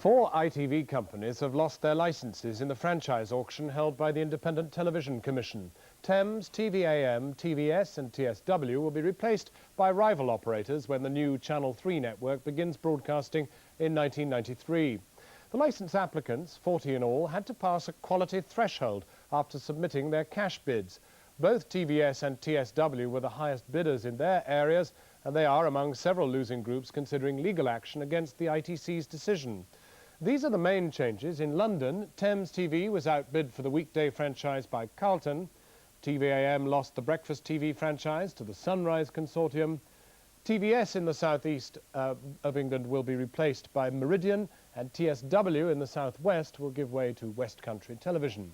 4 ITV companies have lost their licences in the franchise auction held by the Independent Television Commission. Thames, TVAM, TVS and TSW will be replaced by rival operators when the new Channel 3 network begins broadcasting in 1993. The licence applicants, 40 in all, had to pass a quality threshold after submitting their cash bids. Both TVS and TSW were the highest bidders in their areas, and they are among several losing groups considering legal action against the ITC's decision. These are the main changes. In London, Thames TV was outbid for the weekday franchise by Carlton. TVAM lost the breakfast TV franchise to the Sunrise Consortium. TVS in the southeast of England will be replaced by Meridian, and TSW in the southwest will give way to West Country Television.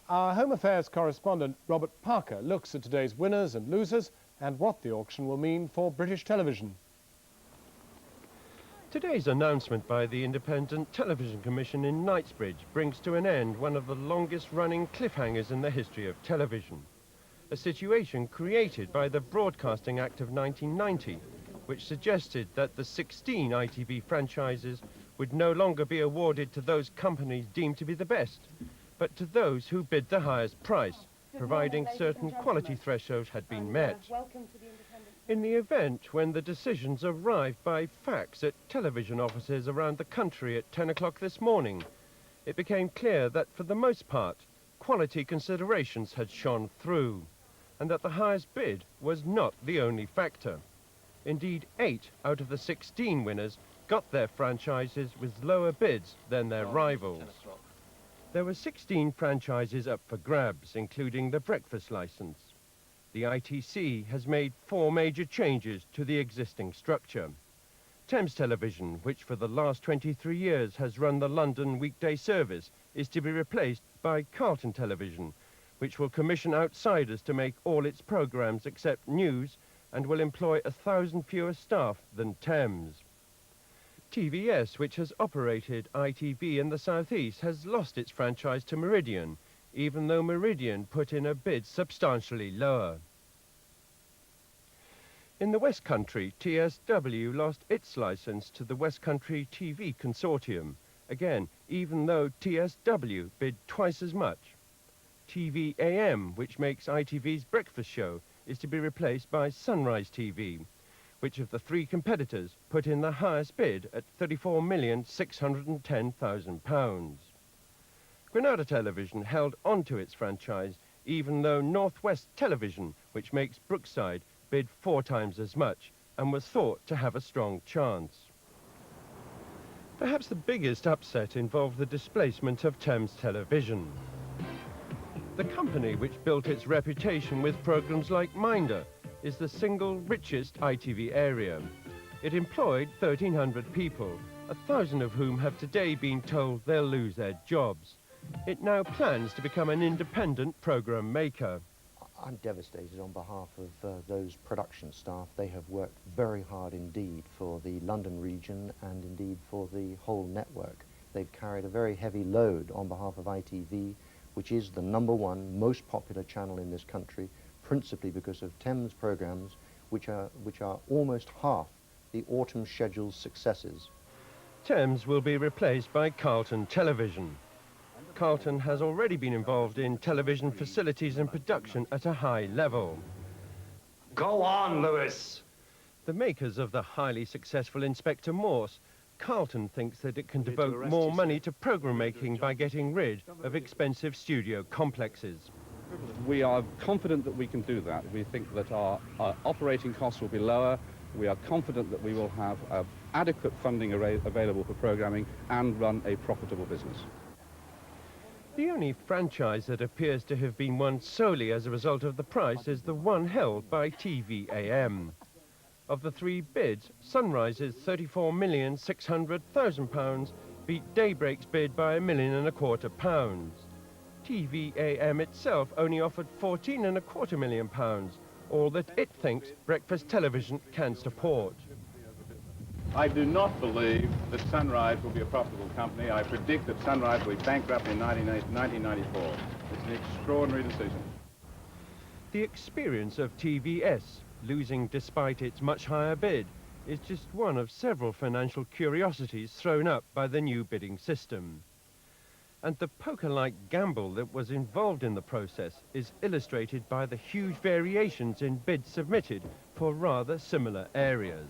Our Home Affairs correspondent Robert Parker looks at today's winners and losers and what the auction will mean for British television. Today's announcement by the Independent Television Commission in Knightsbridge brings to an end one of the longest-running cliffhangers in the history of television. A situation created by the Broadcasting Act of 1990, which suggested that the 16 ITV franchises would no longer be awarded to those companies deemed to be the best, but to those who bid the highest price, providing certain quality thresholds had been met. In the event when the decisions arrived by fax at television offices around the country at 10 o'clock this morning, it became clear that for the most part, quality considerations had shone through, and that the highest bid was not the only factor. Indeed, 8 out of the 16 winners got their franchises with lower bids than their rivals. There were 16 franchises up for grabs, including the breakfast licence. The ITC has made 4 major changes to the existing structure. Thames Television, which for the last 23 years has run the London weekday service, is to be replaced by Carlton Television, which will commission outsiders to make all its programmes except news and will employ 1,000 fewer staff than Thames. TVS, which has operated ITV in the southeast, has lost its franchise to Meridian, even though Meridian put in a bid substantially lower. In the West Country, TSW lost its licence to the West Country TV Consortium, again, even though TSW bid twice as much. TVAM, which makes ITV's breakfast show, is to be replaced by Sunrise TV, which of the 3 competitors put in the highest bid at £34,610,000. Granada Television held on to its franchise, even though Northwest Television, which makes Brookside, bid 4 times as much and was thought to have a strong chance. Perhaps the biggest upset involved the displacement of Thames Television. The company which built its reputation with programmes like Minder is the single richest ITV area. It employed 1,300 people, 1,000 of whom have today been told they'll lose their jobs. It now plans to become an independent programme maker. I'm devastated on behalf of those production staff. They have worked very hard indeed for the London region and indeed for the whole network. They've carried a very heavy load on behalf of ITV, which is the #1 most popular channel in this country, principally because of Thames programmes, which are almost half the autumn schedule's successes. Thames will be replaced by Carlton Television. Carlton has already been involved in television facilities and production at a high level. Go on, Lewis! The makers of the highly successful Inspector Morse, Carlton thinks that it can devote more money to programme making by getting rid of expensive studio complexes. We are confident that we can do that. We think that our operating costs will be lower. We are confident that we will have adequate funding available for programming and run a profitable business. The only franchise that appears to have been won solely as a result of the price is the one held by TVAM. Of the 3 bids, Sunrise's £34,600,000 beat Daybreak's bid by £1,250,000. TVAM itself only offered £14.25 million, all that it thinks breakfast television can support. I do not believe that Sunrise will be a profitable company. I predict that Sunrise will be bankrupt in 1994. It's an extraordinary decision. The experience of TVS, losing despite its much higher bid, is just one of several financial curiosities thrown up by the new bidding system. And the poker-like gamble that was involved in the process is illustrated by the huge variations in bids submitted for rather similar areas.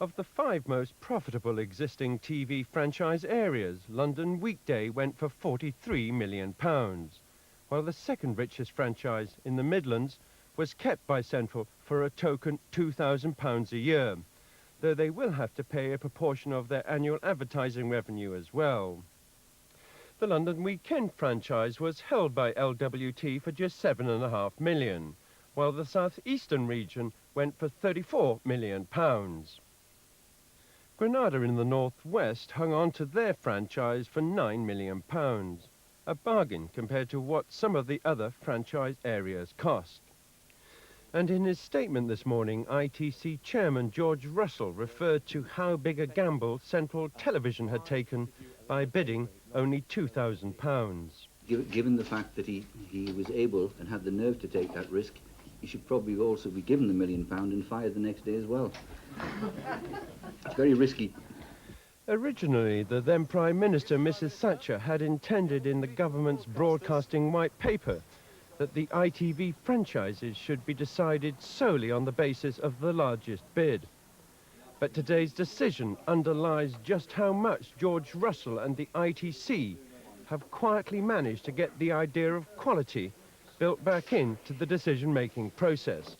Of the 5 most profitable existing TV franchise areas, London Weekday went for £43 million, while the second richest franchise in the Midlands was kept by Central for a token £2,000 a year, though they will have to pay a proportion of their annual advertising revenue as well. The London Weekend franchise was held by LWT for just £7.5 million, while the South Eastern region went for £34 million. Granada in the northwest hung on to their franchise for £9 million, a bargain compared to what some of the other franchise areas cost. And in his statement this morning, ITC Chairman George Russell referred to how big a gamble Central Television had taken by bidding only £2,000. Given the fact that he was able and had the nerve to take that risk, he should probably also be given the £1 million and fired the next day as well. It's very risky. Originally, the then Prime Minister, Mrs. Thatcher, had intended in the government's broadcasting white paper that the ITV franchises should be decided solely on the basis of the largest bid. But today's decision underlies just how much George Russell and the ITC have quietly managed to get the idea of quality built back into the decision-making process,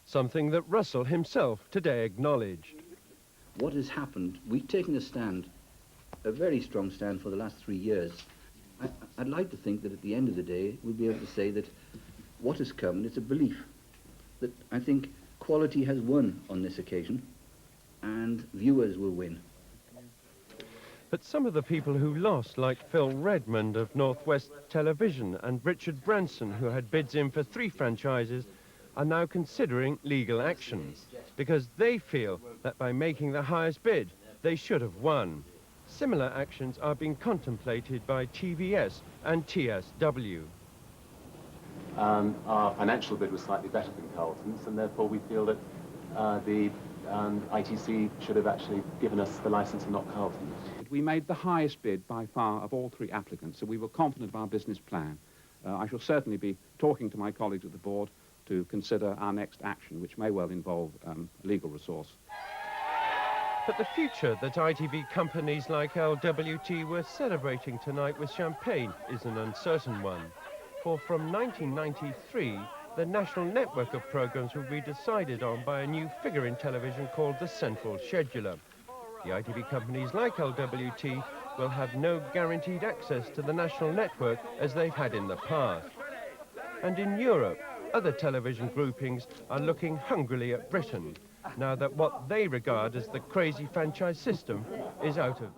something that Russell himself today acknowledged. What has happened, we've taken a stand, a very strong stand for the last 3 years. I'd like to think that at the end of the day, we'll be able to say that what has come, it's a belief that I think quality has won on this occasion, and viewers will win. But some of the people who lost, like Phil Redmond of Northwest Television and Richard Branson, who had bids in for 3 franchises, are now considering legal action because they feel that by making the highest bid, they should have won. Similar actions are being contemplated by TVS and TSW. Our financial bid was slightly better than Carlton's, and therefore we feel that the ITC should have actually given us the licence and not Carlton's. We made the highest bid by far of all 3 applicants, so we were confident of our business plan. I shall certainly be talking to my colleagues at the board to consider our next action, which may well involve legal resource. But the future that ITV companies like LWT were celebrating tonight with champagne is an uncertain one. For from 1993, the national network of programmes will be decided on by a new figure in television called the Central Scheduler. The ITV companies like LWT will have no guaranteed access to the national network as they've had in the past. And in Europe, other television groupings are looking hungrily at Britain, now that what they regard as the crazy franchise system is out of